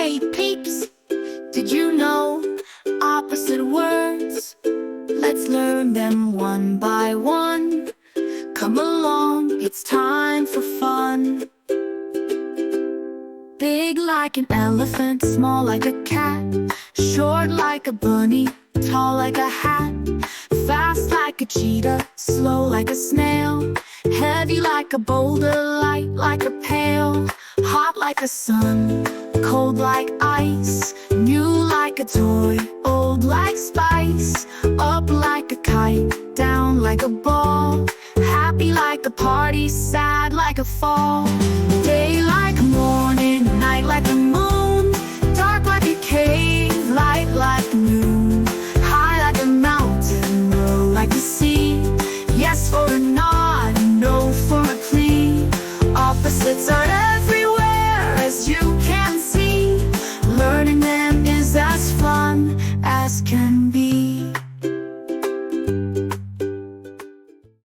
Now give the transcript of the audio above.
Hey peeps, did you know opposite words? Let's learn them one by one. Come along, it's time for fun. Big like an elephant, small like a cat, short like a bunny, tall like a hat, fast like a cheetah, slow like a snail, heavy like a boulder, light like a pail, hot like a sun, cold like ice, new like a toy, old like spice, up like a kite, down like a ball, happy like a party, sad like a fall, day like morning, night like the moon, dark like a cave, light like noon, high like a mountain, low like the sea, yes for a nod, no for a plea. Opposites are everywhere, as you can see. Learning them is as fun as can be.